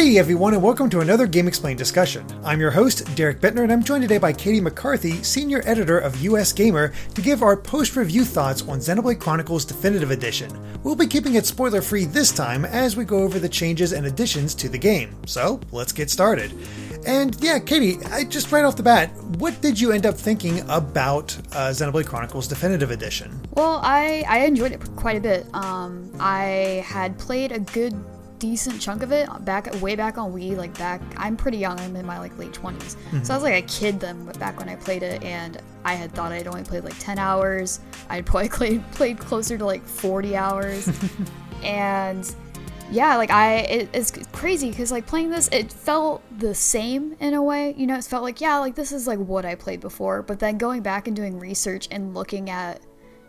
Hey everyone, and welcome to another Game Explained discussion. I'm your host, Derek Bittner, and I'm joined today by Caty McCarthy, senior editor of US Gamer, to give our post-review thoughts on Xenoblade Chronicles Definitive Edition. We'll be keeping it spoiler-free this time as we go over the changes and additions to the game. So, let's get started. And yeah, Caty, just right off the bat, what did you end up thinking about Xenoblade Chronicles Definitive Edition? Well, I enjoyed it quite a bit. I had played a good decent chunk of it way back on Wii, I'm pretty young, I'm in my late 20s. So I was like a kid then back when I played it, and I had thought I'd only played 10 hours. I'd probably played closer to 40 hours. And yeah, it's crazy because playing this, it felt the same in a way, it felt this is what I played before, but then going back and doing research and looking at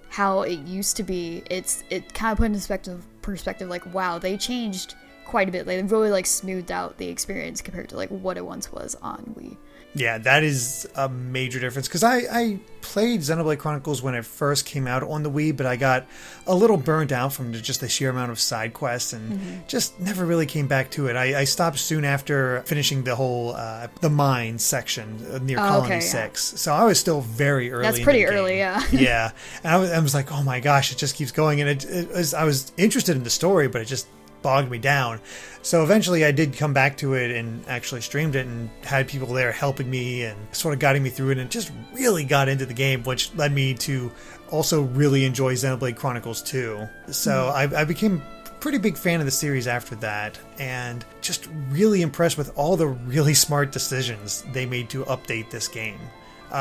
how it used to be, it kind of put into perspective wow, they changed quite a bit. They really smoothed out the experience compared to what it once was on Wii. Yeah, that is a major difference, because I played Xenoblade Chronicles when it first came out on the Wii, but I got a little burned out from just the sheer amount of side quests and just never really came back to it. I stopped soon after finishing the whole the mine section near Colony 6, so I was still very early. That's pretty early, game. Yeah. Yeah, and I was like, oh my gosh, it just keeps going, and I was interested in the story, but it just bogged me down. So eventually I did come back to it and actually streamed it and had people there helping me and sort of guiding me through it, and just really got into the game, which led me to also really enjoy Xenoblade Chronicles 2. So I became a pretty big fan of the series after that, and just really impressed with all the really smart decisions they made to update this game.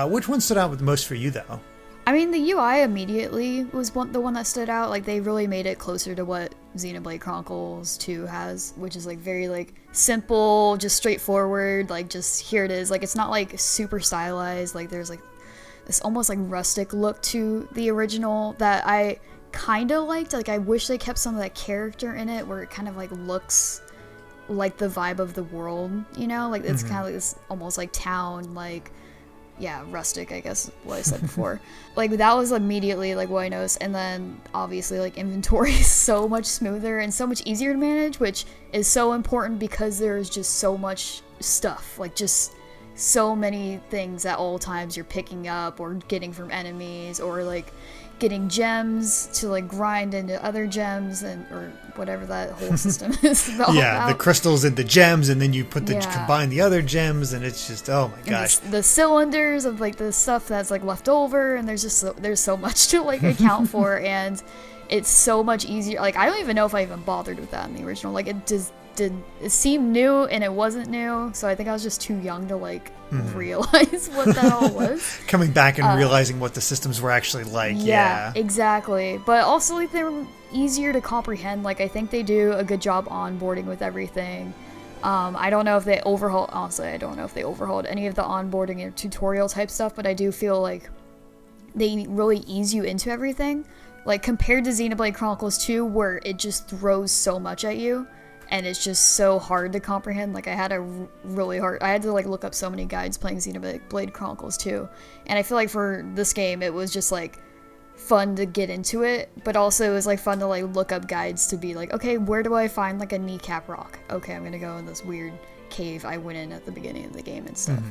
Which one stood out with the most for you, though? I mean, the UI immediately was the one that stood out. They really made it closer to what Xenoblade Chronicles 2 has, which is very simple, just straightforward, just here it is. It's not super stylized. There's this almost rustic look to the original that I kind of liked. I wish they kept some of that character in it, where it kind of looks like the vibe of the world, it's kind of this almost town, yeah, rustic, I guess, what I said before. That was immediately, what I noticed. And then, obviously, inventory is so much smoother and so much easier to manage, which is so important because there's just so much stuff. Just so many things at all times you're picking up or getting from enemies, or, getting gems to, grind into other gems, or whatever that whole system is all about. The crystals and the gems, and then you combine the other gems, and it's just, oh my gosh. The cylinders of, the stuff that's, left over, and there's so much to, account for, and it's so much easier. I don't even know if I even bothered with that in the original. It seemed new, and it wasn't new, so I think I was just too young to, realize what that all was. Coming back and realizing what the systems were actually like, yeah. Exactly. But also, they were easier to comprehend. I think they do a good job onboarding with everything. I don't know if they overhauled, honestly, I don't know if they overhauled any of the onboarding or tutorial type stuff, but I do feel they really ease you into everything. Compared to Xenoblade Chronicles 2, where it just throws so much at you, and it's just so hard to comprehend. I had to look up so many guides playing Xenoblade Chronicles 2, and I feel for this game it was just fun to get into it, but also it was fun to look up guides to be okay, where do I find a kneecap rock? Okay, I'm gonna go in this weird cave I went in at the beginning of the game and stuff.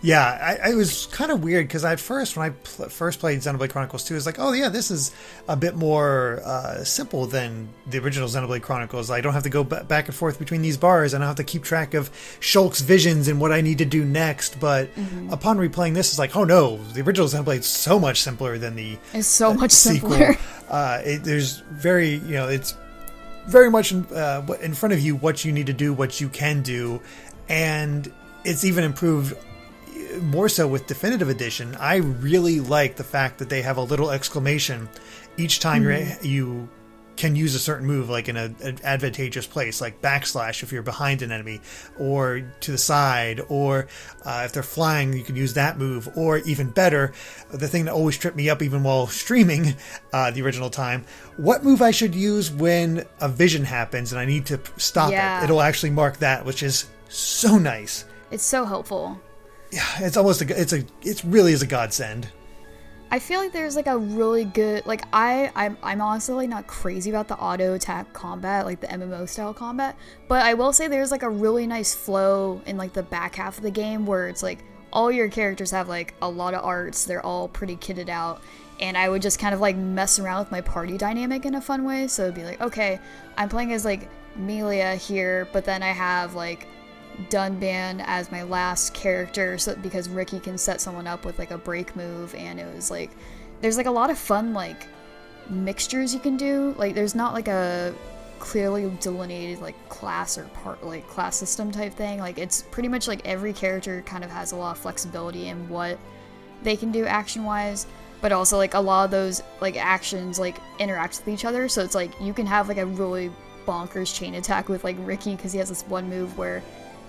Yeah, it was kind of weird, because at first, when I first played Xenoblade Chronicles 2, it was oh yeah, this is a bit more simple than the original Xenoblade Chronicles. I don't have to go back and forth between these bars, and I don't have to keep track of Shulk's visions and what I need to do next. But upon replaying this, it's oh no, the original Xenoblade is so much simpler than the It's so much sequel. simpler. There's very, it's very much in front of you what you need to do, what you can do, and it's even improved more so with Definitive Edition. I really like the fact that they have a little exclamation each time you can use a certain move, in an advantageous place, backslash if you're behind an enemy, or to the side, or if they're flying, you can use that move, or even better, the thing that always tripped me up even while streaming the original time, what move I should use when a vision happens and I need to stop it. It'll actually mark that, which is so nice. It's so helpful. Yeah, it's almost it really is a godsend. I feel like there's like a really good, like I'm honestly like not crazy about the auto attack combat, like the MMO style combat, but I will say there's like a really nice flow in like the back half of the game where it's like all your characters have like a lot of arts, they're all pretty kitted out, and I would just kind of like mess around with my party dynamic in a fun way. So it'd be like, okay, I'm playing as like Melia here, but then I have like Dunban as my last character, so because Ricky can set someone up with like a break move, and it was like there's like a lot of fun like mixtures you can do. Like there's not like a clearly delineated like class or part like class system type thing. Like it's pretty much like every character kind of has a lot of flexibility in what they can do action wise, but also like a lot of those like actions like interact with each other. So it's like you can have like a really bonkers chain attack with like Ricky because he has this one move where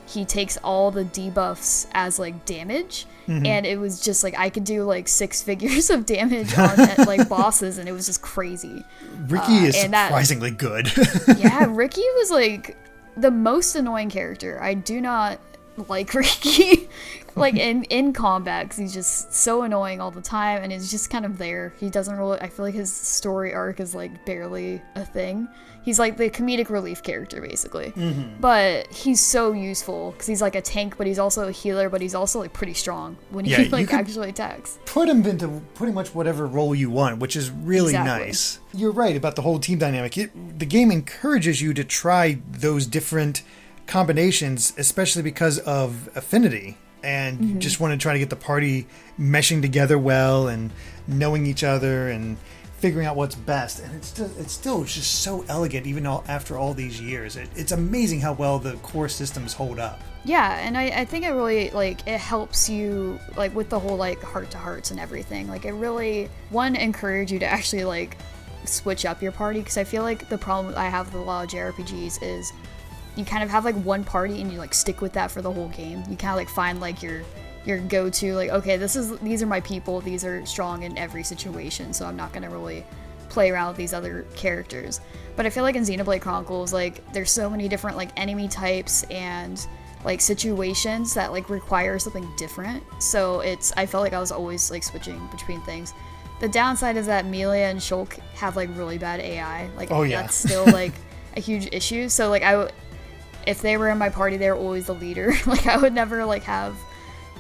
he takes all the debuffs as like damage, and it was just like I could do like 6 figures of damage on like bosses, and it was just crazy. Ricky is surprisingly good. Yeah, Ricky was like the most annoying character. I do not like Ricky like in combat because he's just so annoying all the time, and he's just kind of there. He doesn't really, I feel like his story arc is like barely a thing. He's like the comedic relief character basically, but he's so useful because he's like a tank, but he's also a healer, but he's also like pretty strong when he like actually attacks. Put him into pretty much whatever role you want, which is really nice. You're right about the whole team dynamic. The game encourages you to try those different combinations, especially because of affinity, and you just want to try to get the party meshing together well and knowing each other and figuring out what's best. And it's still just so elegant even after all these years. It's amazing how well the core systems hold up. Yeah, and I think it really like it helps you like with the whole like heart to hearts and everything. Like it really encourage you to actually like switch up your party, because I feel like the problem I have with a lot of JRPGs is you kind of have like one party and you like stick with that for the whole game. You kind of like find like your go-to, like, okay, these are my people, these are strong in every situation, so I'm not gonna really play around with these other characters. But I feel like in Xenoblade Chronicles, like there's so many different like enemy types and like situations that like require something different. So I felt like I was always like switching between things. The downside is that Melia and Shulk have like really bad AI. Like that's still like a huge issue. So like if they were in my party, they were always the leader. Like I would never like have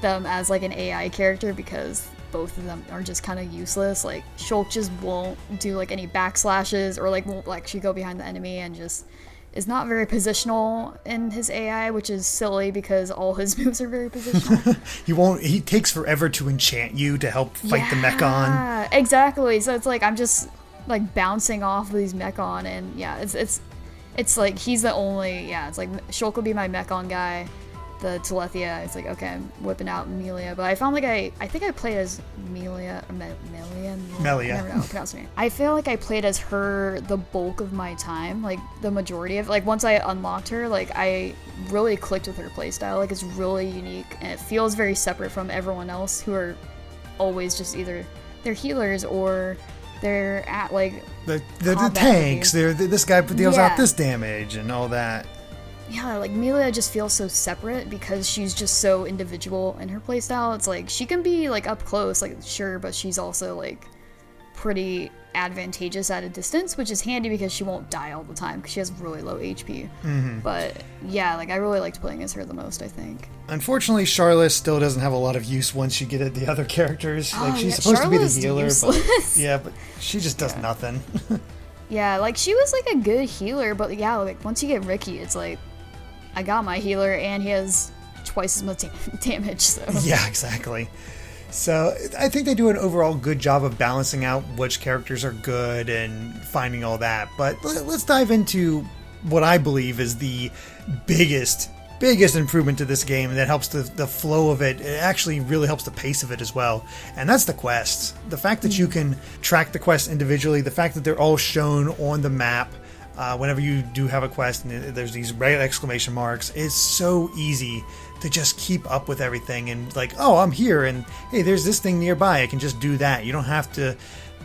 them as like an AI character because both of them are just kind of useless. Like Shulk just won't do like any backslashes or like won't actually go behind the enemy, and just is not very positional in his AI, which is silly because all his moves are very positional. He takes forever to enchant you to help fight the Mechon. Yeah, exactly. So it's like I'm just like bouncing off of these Mechon, and yeah, it's like he's the only, it's like Shulk will be my Mechon guy. The Telethia, it's like, okay, I'm whipping out Melia, but I found like I think I played as Melia. I never know how to pronounce her name. I feel like I played as her the bulk of my time, like the majority of, like once I unlocked her, like I really clicked with her playstyle. Like it's really unique, and it feels very separate from everyone else who are always just either they're healers or they're at like the tanks. This guy deals out this damage and all that. Yeah, like Melia just feels so separate because she's just so individual in her playstyle. It's like she can be like up close, like sure, but she's also like pretty advantageous at a distance, which is handy because she won't die all the time because she has really low HP. But yeah, like I really liked playing as her the most, I think. Unfortunately, Charlotte still doesn't have a lot of use once you get at the other characters. Like she's supposed to be the healer, but she just does nothing. Yeah, like she was like a good healer, but yeah, like once you get Ricky, it's like I got my healer and he has twice as much damage. So yeah, exactly. So I think they do an overall good job of balancing out which characters are good and finding all that. But let's dive into what I believe is the biggest improvement to this game that helps the flow of it. It actually really helps the pace of it as well, and that's the quests. The fact that you can track the quests individually, the fact that they're all shown on the map whenever you do have a quest and there's these red exclamation marks, it's so easy to just keep up with everything and like, oh, I'm here and hey, there's this thing nearby, I can just do that. You don't have to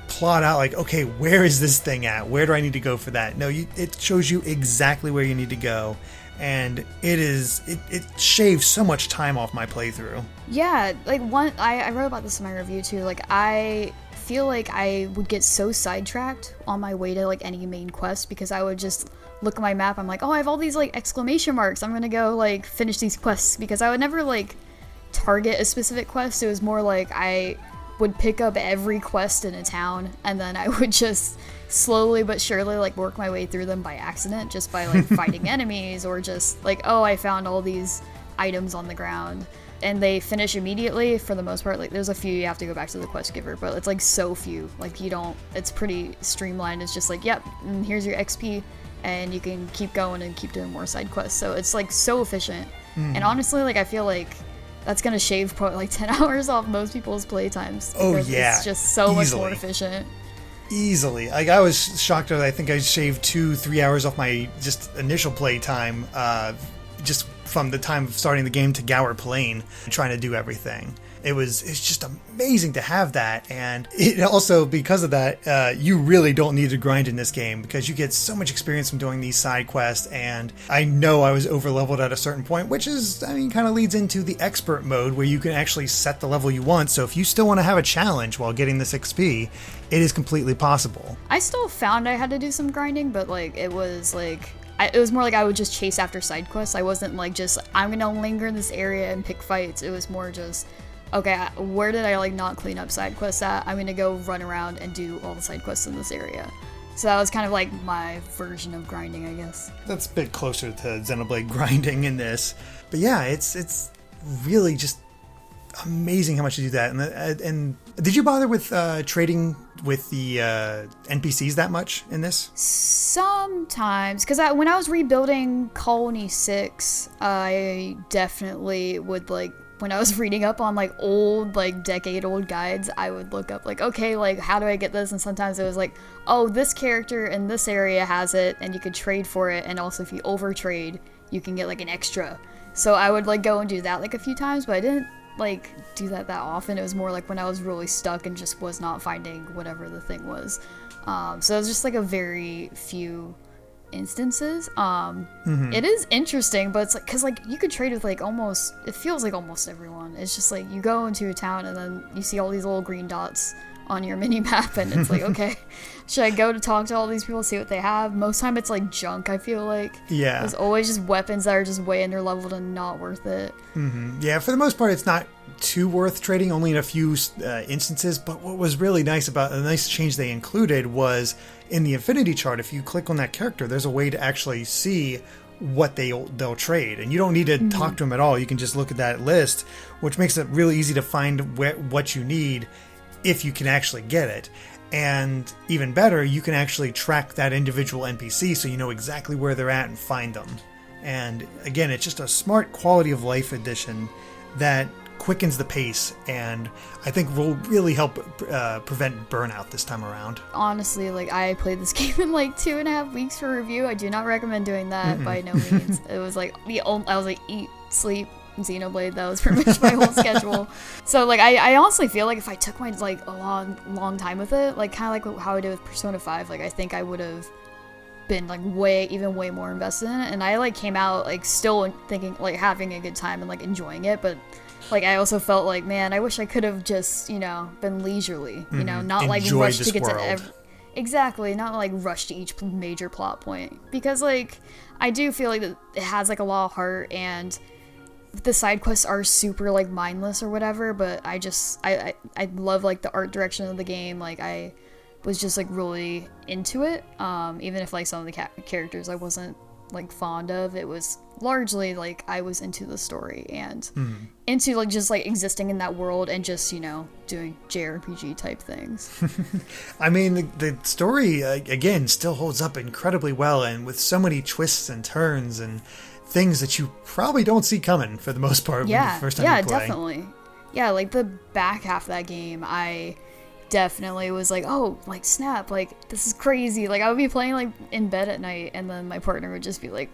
plot out like, okay, where is this thing at? Where do I need to go for that? No, it shows you exactly where you need to go. And it shaves so much time off my playthrough. Yeah, like I wrote about this in my review too. Like I feel like I would get so sidetracked on my way to like any main quest because I would just look at my map. I'm like, oh, I have all these like exclamation marks. I'm gonna go like finish these quests, because I would never like target a specific quest. It was more like I would pick up every quest in a town, and then I would just slowly but surely like work my way through them by accident, just by like fighting enemies, or just like, oh, I found all these items on the ground. And they finish immediately for the most part. Like there's a few you have to go back to the quest giver, but it's like so few. Like you don't, it's pretty streamlined. It's just like, yep, and here's your XP, and you can keep going and keep doing more side quests. So it's like so efficient. And honestly, like I feel like that's gonna shave probably like 10 hours off most people's playtimes. Oh yeah, it's just so much more efficient. Easily. Like I was shocked that I think I shaved 2-3 hours off my just initial play time, just from the time of starting the game to Gower Plain, trying to do everything. It's just amazing to have that, and it also, because of that, you really don't need to grind in this game, because you get so much experience from doing these side quests. And I know I was over leveled at a certain point, which is, I mean, kind of leads into the expert mode, where you can actually set the level you want. So if you still want to have a challenge while getting this XP, it is completely possible. I still found I had to do some grinding, but like it was more like I would just chase after side quests. I wasn't like just, I'm gonna linger in this area and pick fights. It was more just, okay, where did I like not clean up side quests at? I'm gonna go run around and do all the side quests in this area. So that was kind of like my version of grinding, I guess. That's a bit closer to Xenoblade grinding in this. But yeah, it's really just amazing how much you do that. And did you bother with trading with the NPCs that much in this? Sometimes, because when I was rebuilding Colony 6, I definitely would like, when I was reading up on like old, like decade-old guides, I would look up like, okay, like how do I get this? And sometimes it was like, oh, this character in this area has it, and you could trade for it, and also if you overtrade, you can get like an extra. So I would like go and do that like a few times, but I didn't like do that often. It was more like when I was really stuck and just was not finding whatever the thing was. So it was just like a very few instances. It is interesting, but it's like, because like you could trade with like almost, it feels like almost everyone. It's just like you go into a town and then you see all these little green dots on your mini map, and it's like, okay, should I go to talk to all these people, see what they have? Most time it's like junk, I feel like. Yeah, there's always just weapons that are just way underleveled and not worth it. Yeah, for the most part it's not too worth trading, only in a few instances. But what was really nice about the nice change they included was in the affinity chart, if you click on that character, there's a way to actually see what they'll trade, and you don't need to talk to them at all. You can just look at that list, which makes it really easy to find what you need if you can actually get it. And even better, you can actually track that individual NPC, so you know exactly where they're at and find them. And again, it's just a smart quality of life addition that quickens the pace, and I think will really help prevent burnout this time around. Honestly, like I played this game in like 2.5 weeks for review. I do not recommend doing that by no means. It was like I was like eat, sleep, Xenoblade. That was pretty much my whole schedule. So like I honestly feel like if I took my like a long time with it, like kind of like how I did with Persona 5, like I think I would have been like way more invested in it. And I like came out like still thinking like having a good time and like enjoying it, but like I also felt like, man, I wish I could have just, you know, been leisurely, you know, not like rushed to get to exactly, not like rush to each major plot point, because like I do feel like it has like a lot of heart, and the side quests are super like mindless or whatever, but I love like the art direction of the game. Like I was just like really into it, even if like some of the characters I wasn't like fond of. It was largely like I was into the story and into like just like existing in that world and just, you know, doing JRPG type things. I mean, the story again still holds up incredibly well, and with so many twists and turns and things that you probably don't see coming for the most part. When the first time you play. Definitely. Yeah, like the back half of that game, I definitely was like, oh, like snap, like this is crazy. Like I would be playing like in bed at night, and then my partner would just be like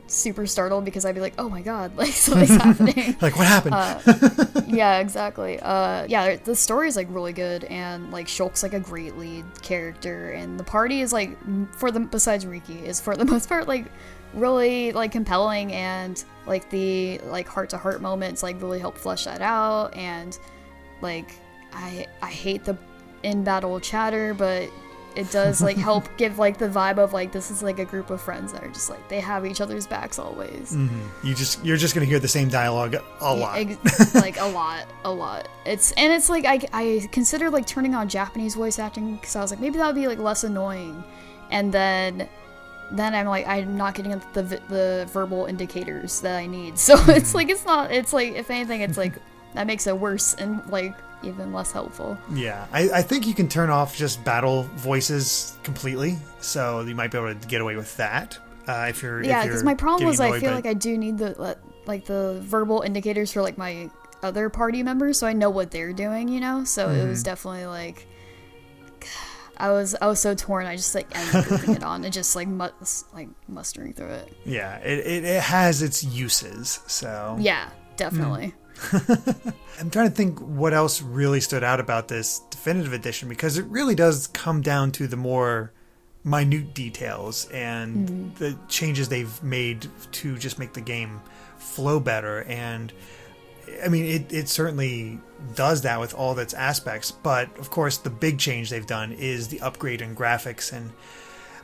super startled because I'd be like, oh my god, like something's happening. Like what happened? Yeah, exactly. Yeah, the story is like really good, and like Shulk's like a great lead character, and the party is like besides Riki is for the most part like really like compelling, and like the like heart-to-heart moments like really help flesh that out. And like I hate the in-battle chatter, but it does like help give like the vibe of like this is like a group of friends that are just like they have each other's backs always. You're just gonna hear the same dialogue a lot. Like a lot. It's like I considered like turning on Japanese voice acting because I was like maybe that would be like less annoying, and then I'm like I'm not getting the verbal indicators that I need. So it's like if anything it's like that makes it worse and like even less helpful. Yeah, I think you can turn off just battle voices completely, so you might be able to get away with that if you're because my problem was I feel like I do need the verbal indicators for like my other party members, so I know what they're doing, you know. So it was definitely like I was so torn. I just like ended up putting it on and just like mustering through it. Yeah, it has its uses. So yeah, definitely. I'm trying to think what else really stood out about this definitive edition, because it really does come down to the more minute details and the changes they've made to just make the game flow better. And I mean, it certainly does that with all its aspects, but of course the big change they've done is the upgrade in graphics. And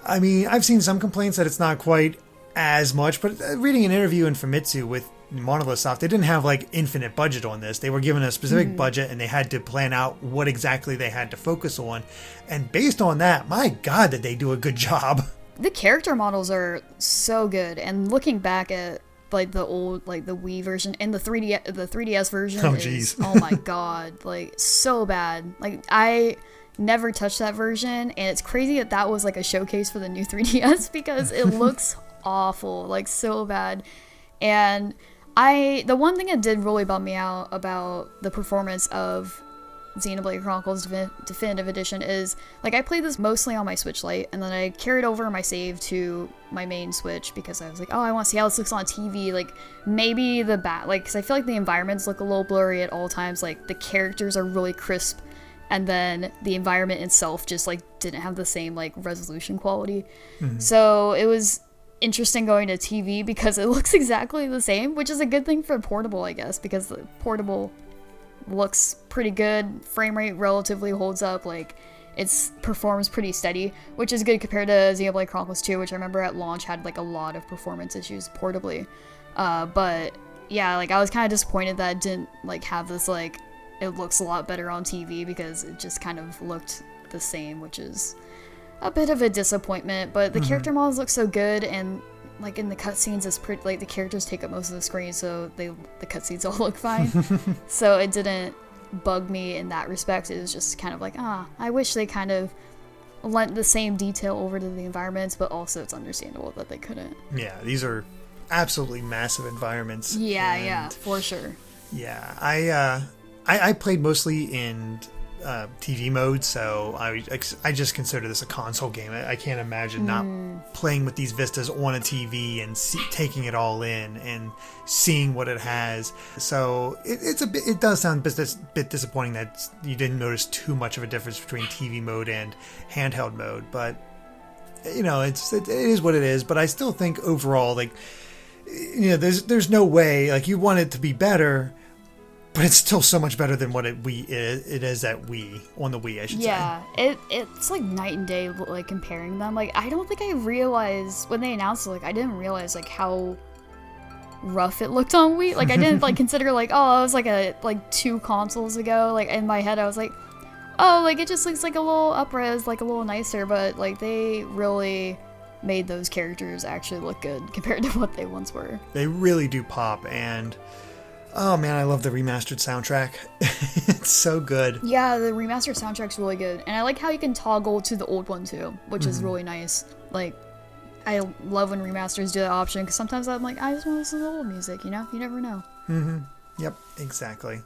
I mean, I've seen some complaints that it's not quite as much, but reading an interview in Famitsu with Monolith Soft, they didn't have like infinite budget on this. They were given a specific budget and they had to plan out what exactly they had to focus on, and based on that, my god, did they do a good job. The character models are so good, and looking back at like the old like the Wii version and the 3DS version oh my god, like so bad. Like I never touched that version, and it's crazy that was like a showcase for the new 3DS because it looks awful, like so bad. And the one thing that did really bum me out about the performance of Xenoblade Chronicles Definitive Edition is, like, I played this mostly on my Switch Lite, and then I carried over my save to my main Switch because I was like, oh, I want to see how this looks on TV, like, maybe because I feel like the environments look a little blurry at all times, like, the characters are really crisp, and then the environment itself just, like, didn't have the same, like, resolution quality. So it was interesting going to TV because it looks exactly the same, which is a good thing for portable, I guess, because the portable looks pretty good, frame rate relatively holds up, like it performs pretty steady, which is good compared to Xenoblade Chronicles 2, which I remember at launch had like a lot of performance issues portably. But yeah, like I was kind of disappointed that it didn't like have this like it looks a lot better on TV because it just kind of looked the same, which is a bit of a disappointment. But the character models look so good, and like in the cutscenes, it's pretty like the characters take up most of the screen, so the cutscenes all look fine. So it didn't bug me in that respect. It was just kind of like, I wish they kind of lent the same detail over to the environments, but also it's understandable that they couldn't. Yeah, these are absolutely massive environments. Yeah, for sure. Yeah, I played mostly in TV mode, so I just consider this a console game. I can't imagine not playing with these vistas on a TV and taking it all in and seeing what it has. So it does sound a bit disappointing that you didn't notice too much of a difference between TV mode and handheld mode, but you know, it is what it is. But I still think overall, like, you know, there's no way, like, you want it to be better, but it's still so much better than what it is at Wii, on the Wii, I should say. Yeah, it's like night and day, like, comparing them. Like, I don't think I realized, when they announced it, like, I didn't realize, like, how rough it looked on Wii. Like, I didn't, like, consider, like, oh, it was, like, 2 consoles ago. Like, in my head, I was like, oh, like, it just looks, like, a little up-res, like, a little nicer. But, like, they really made those characters actually look good compared to what they once were. They really do pop, and oh man, I love the remastered soundtrack. It's so good. Yeah, the remastered soundtrack's really good. And I like how you can toggle to the old one too, which is really nice. Like, I love when remasters do that option, because sometimes I'm like, I just want to listen to the old music, you know? You never know. Yep, exactly.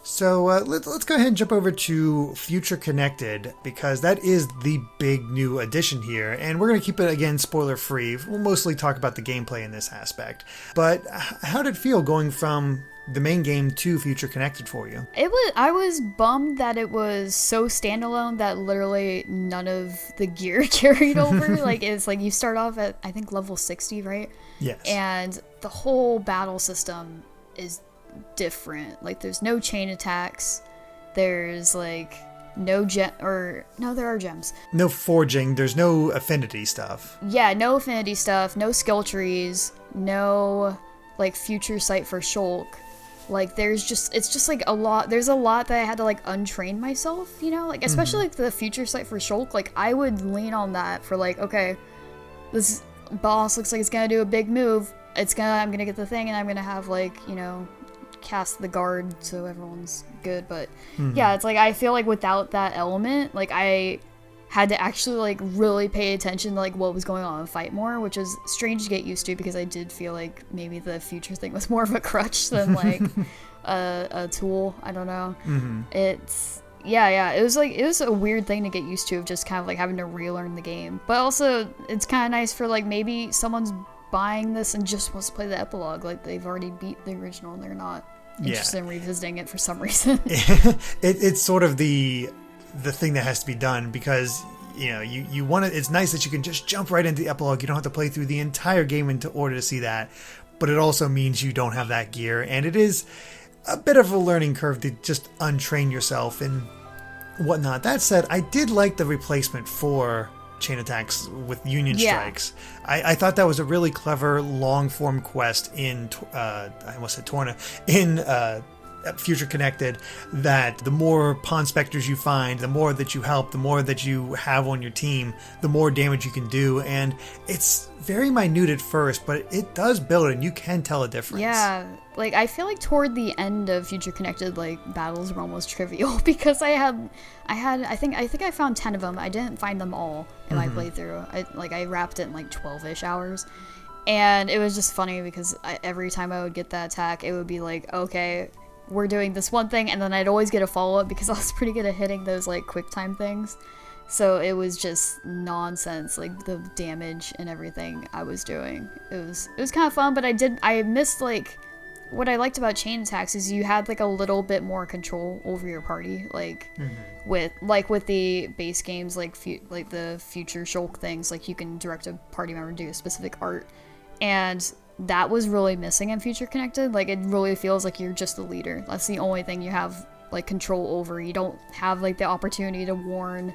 So let's go ahead and jump over to Future Connected, because that is the big new addition here, and we're going to keep it, again, spoiler-free. We'll mostly talk about the gameplay in this aspect. But how did it feel going from the main game to Future Connected for you? I was bummed that it was so standalone that literally none of the gear carried over. Like, it's like you start off at, I think, level 60, right? Yes. And the whole battle system is different. Like, there's no chain attacks. There's like no gem, or no, there are gems. No forging. There's no affinity stuff. Yeah, no affinity stuff, no skill trees, no like future sight for Shulk. Like it's just like a lot. There's a lot that I had to like untrain myself, you know, like especially like the future sight for Shulk. Like I would lean on that for like, okay, this boss looks like it's gonna do a big move. I'm gonna get the thing, and I'm gonna have like, you know, cast the guard so everyone's good. But yeah, it's like I feel like without that element, like I had to actually like really pay attention to like what was going on and fight more, which was strange to get used to because I did feel like maybe the future thing was more of a crutch than like a tool. I don't know. It's it was a weird thing to get used to, of just kind of like having to relearn the game. But also it's kind of nice for like maybe someone's buying this and just wants to play the epilogue, like they've already beat the original and they're not interested in revisiting it for some reason. It's sort of the thing that has to be done, because you know you want to. It's nice that you can just jump right into the epilogue. You don't have to play through the entire game in order to see that, but it also means you don't have that gear, and it is a bit of a learning curve to just untrain yourself and whatnot. That said, I did like the replacement for chain attacks with union strikes. I thought that was a really clever long form quest in I almost said Torna, in Future Connected, that the more pawn specters you find, the more that you help, the more that you have on your team, the more damage you can do. And it's very minute at first, but it does build and you can tell a difference. Yeah, like I feel like toward the end of Future Connected, like battles were almost trivial because I think I found 10 of them. I didn't find them all in my playthrough. I wrapped it in like 12-ish hours. And it was just funny because every time I would get that attack, it would be like, okay, we're doing this one thing, and then I'd always get a follow-up because I was pretty good at hitting those like quick time things. So it was just nonsense, like the damage and everything I was doing. It was kind of fun, but I missed like what I liked about chain attacks is you had like a little bit more control over your party, like with the base games, like the future Shulk things, like you can direct a party member to do a specific art, and that was really missing in Future Connected. Like it really feels like you're just the leader. That's the only thing you have like control over. You don't have like the opportunity to warn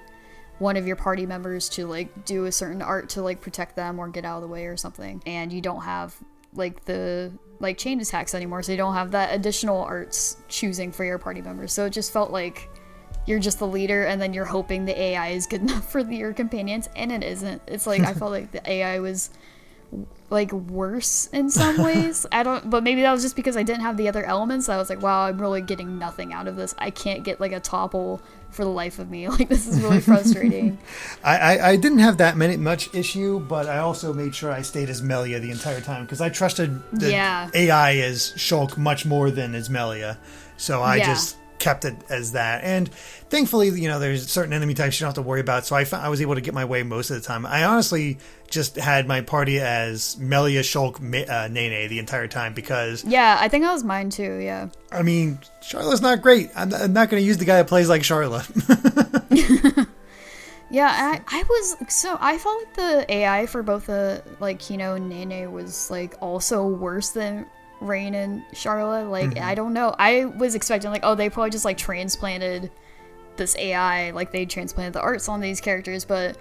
one of your party members to like do a certain art to like protect them or get out of the way or something. And you don't have like the like chain attacks anymore, so you don't have that additional arts choosing for your party members. So it just felt like you're just the leader, and then you're hoping the AI is good enough for your companions, and it isn't. It's like I felt like the AI was like worse in some ways. But maybe that was just because I didn't have the other elements. I was like, wow, I'm really getting nothing out of this. I can't get like a topple for the life of me. Like this is really frustrating. I didn't have that much issue, but I also made sure I stayed as Melia the entire time because I trusted the AI as Shulk much more than as Melia. So I just kept it as that. And thankfully, you know, there's certain enemy types you don't have to worry about. So I was able to get my way most of the time. I honestly just had my party as Melia, Shulk, Nene the entire time because... Yeah, I think that was mine too, yeah. I mean, Charlotte's not great. I'm not going to use the guy that plays like Charlotte. Yeah, I felt like the AI for both the, like, Kino and Nene was, like, also worse than Rain and Charlotte. Like, I don't know. I was expecting, like, oh, they probably just, like, transplanted this AI, like, they transplanted the arts on these characters, but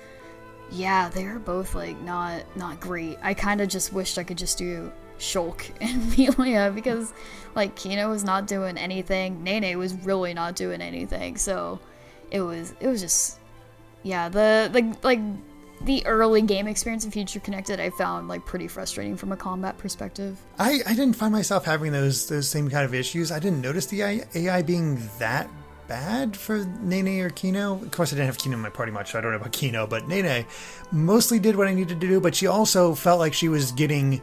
yeah, they were both, like, not great. I kind of just wished I could just do Shulk and Melia because, like, Kino was not doing anything. Nene was really not doing anything, so it was just... Yeah, the early game experience in Future Connected I found like pretty frustrating from a combat perspective. I didn't find myself having those same kind of issues. I didn't notice the AI being that bad for Nene or Kino. Of course, I didn't have Kino in my party much, so I don't know about Kino, but Nene mostly did what I needed to do, but she also felt like she was getting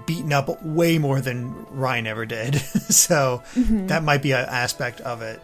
beaten up way more than Ryan ever did. So that might be an aspect of it.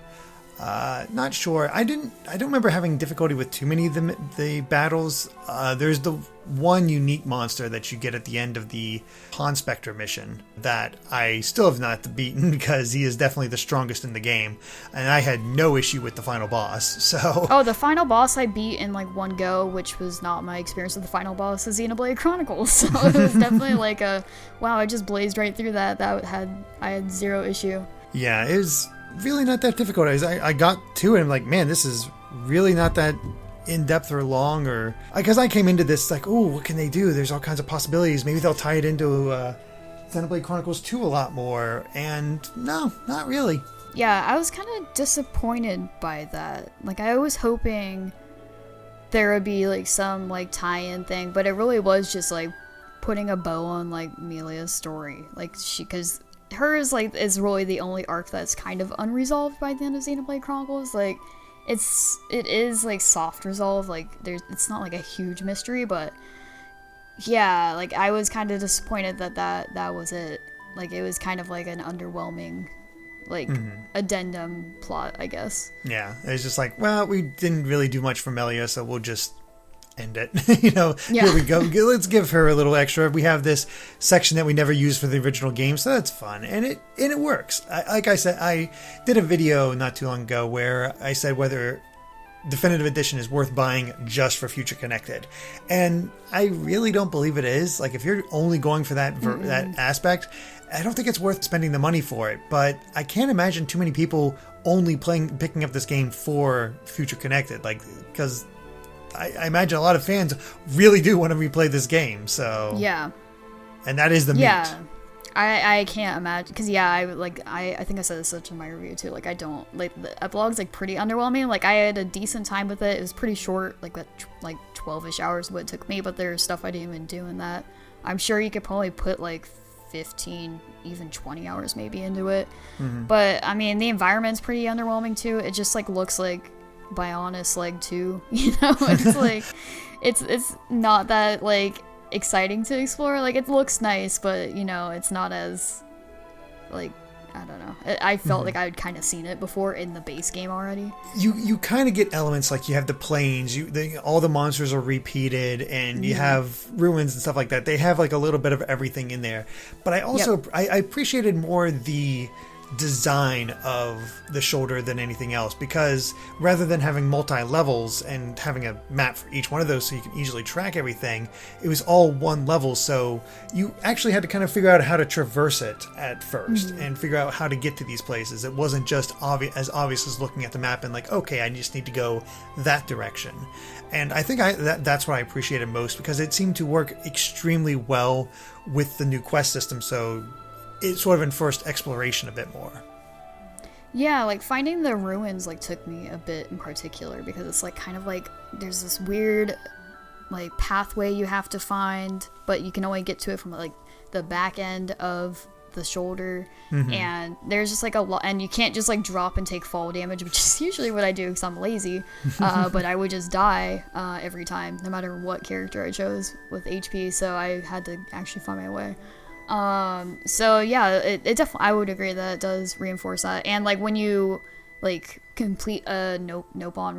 Not sure. I don't remember having difficulty with too many of the battles. There's the one unique monster that you get at the end of the Pawn Spectre mission that I still have not beaten because he is definitely the strongest in the game, and I had no issue with the final boss. So the final boss I beat in like one go, which was not my experience with the final boss of Xenoblade Chronicles. So it was definitely like wow, I just blazed right through that. I had zero issue. Yeah, it was really not that difficult. I got to it and I'm like, man, this is really not that in-depth or long, or because I came into this like, oh, what can they do? There's all kinds of possibilities. Maybe they'll tie it into Xenoblade Chronicles 2 a lot more, and no, not really. Yeah, I was kind of disappointed by that. Like, I was hoping there would be like some like tie-in thing, but it really was just like putting a bow on like Melia's story. Like, because hers like is really the only arc that's kind of unresolved by the end of Xenoblade Chronicles. Like, it is like soft resolve. Like, it's not like a huge mystery, but yeah, like I was kind of disappointed that was it. Like, it was kind of like an underwhelming like addendum plot, I guess. Yeah, it's just like, well, we didn't really do much for Melia, so we'll just end it. Here we go. Let's give her a little extra. We have this section that we never used for the original game, so that's fun, and it works. Like I said, I did a video not too long ago where I said whether Definitive Edition is worth buying just for Future Connected, and I really don't believe it is. Like, if you're only going for that that aspect, I don't think it's worth spending the money for it. But I can't imagine too many people only picking up this game for Future Connected, like, because I imagine a lot of fans really do want to replay this game. So yeah, and that is the meat. I can't imagine, because I think I said this in my review too. Like, I don't like the epilogue's like pretty underwhelming. Like, I had a decent time with it. It was pretty short, like 12ish hours what it took me, but there's stuff I didn't even do in that. I'm sure you could probably put like 15, even 20 hours maybe into it. But I mean, the environment's pretty underwhelming too. It just like looks like Bionis Leg 2, it's like it's not that like exciting to explore. Like, it looks nice, but it's not as like, I don't know. I felt like I had kind of seen it before in the base game already. You kind of get elements like you have the plains, all the monsters are repeated, and you have ruins and stuff like that. They have like a little bit of everything in there. But I also I appreciated more the design of the shoulder than anything else, because rather than having multi-levels and having a map for each one of those so you can easily track everything, it was all one level, so you actually had to kind of figure out how to traverse it at first and figure out how to get to these places. It wasn't just as obvious as looking at the map and like, okay, I just need to go that direction. And I think that's what I appreciated most, because it seemed to work extremely well with the new quest system, so it sort of enforced exploration a bit more. Yeah, like finding the ruins like took me a bit in particular, because it's like kind of like there's this weird like pathway you have to find, but you can only get to it from like the back end of the shoulder, and there's just like a lot, and you can't just like drop and take fall damage, which is usually what I do because I'm lazy, but I would just die every time, no matter what character I chose with HP, so I had to actually find my way. So yeah, it definitely, I would agree that it does reinforce that. And like when you like complete a Nopon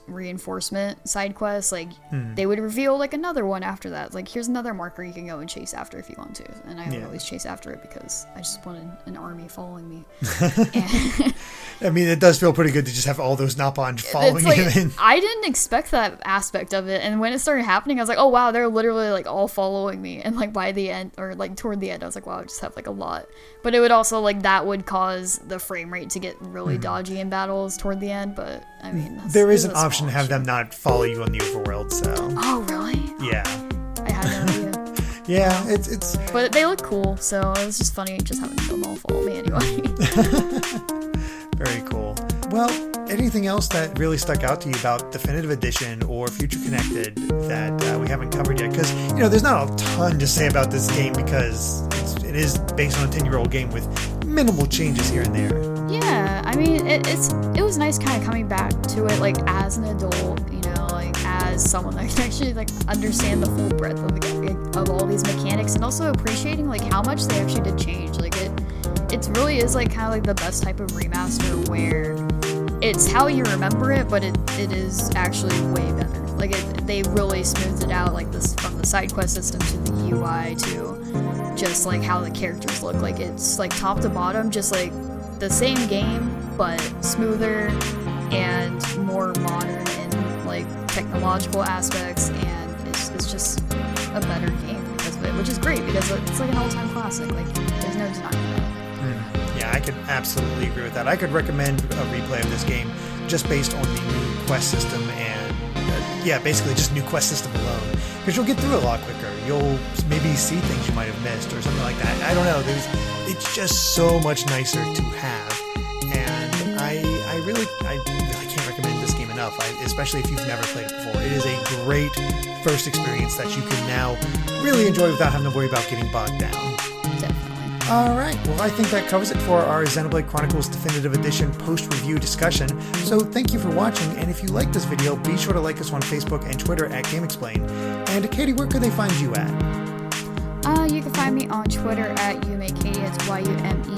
reinforcement side quest, like they would reveal like another one after that. Like, here's another marker you can go and chase after if you want to. And I would always chase after it because I just wanted an army following me. I mean, it does feel pretty good to just have all those Nopon following like, you. I didn't expect that aspect of it, and when it started happening, I was like, oh wow, they're literally like all following me. And like by the end, or like toward the end, I was like, wow, I just have like a lot. But it would also like, that would cause the frame rate to get really dodgy in battles toward the end. But I mean, there is an option to have them not follow you on the overworld. So oh really? Yeah, I had no idea. Yeah, it's but they look cool, so it was just funny just having them all follow me anyway. Very cool. Well, anything else that really stuck out to you about Definitive Edition or Future Connected that we haven't covered yet? Because, there's not a ton to say about this game, because it is based on a 10-year-old game with minimal changes here and there. Yeah, I mean, it was nice kind of coming back to it, like, as an adult, like, as someone that can actually, like, understand the full breadth of all these mechanics, and also appreciating, like, how much they actually did change. Like, it really is like kind of like the best type of remaster, where it's how you remember it, but it is actually way better. Like, they really smoothed it out, like this, from the side quest system to the UI to just like how the characters look. Like, it's like top to bottom, just like the same game, but smoother and more modern in like technological aspects, and it's just a better game because of it, which is great because it's like an all-time classic. Like, there's no denying that. Yeah, I could absolutely agree with that. I could recommend a replay of this game just based on the new quest system and basically just new quest system alone, because you'll get through a lot quicker. You'll maybe see things you might have missed or something like that. I don't know. It's just so much nicer to have, and I really can't recommend this game enough. Especially if you've never played it before. It is a great first experience that you can now really enjoy without having to worry about getting bogged down. Alright, well I think that covers it for our Xenoblade Chronicles Definitive Edition post-review discussion. So thank you for watching, and if you like this video, be sure to like us on Facebook and Twitter at GameXplain. And Katie, where could they find you at? You can find me on Twitter at YouMakeCaty, it's YUMECATY.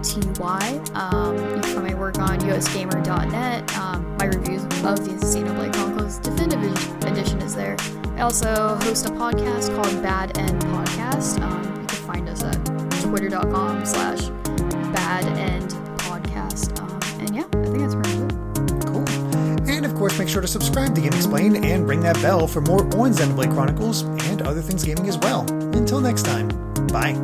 You can find my work on usgamer.net. My reviews of the Xenoblade Chronicles Definitive Edition is there. I also host a podcast called Bad End Podcast. You can find us at twitter.com/badendpodcast. And yeah, I think that's pretty cool. Cool. And of course, make sure to subscribe to GameXplain and ring that bell for more on Xenoblade Chronicles and other things gaming as well. Until next time, bye.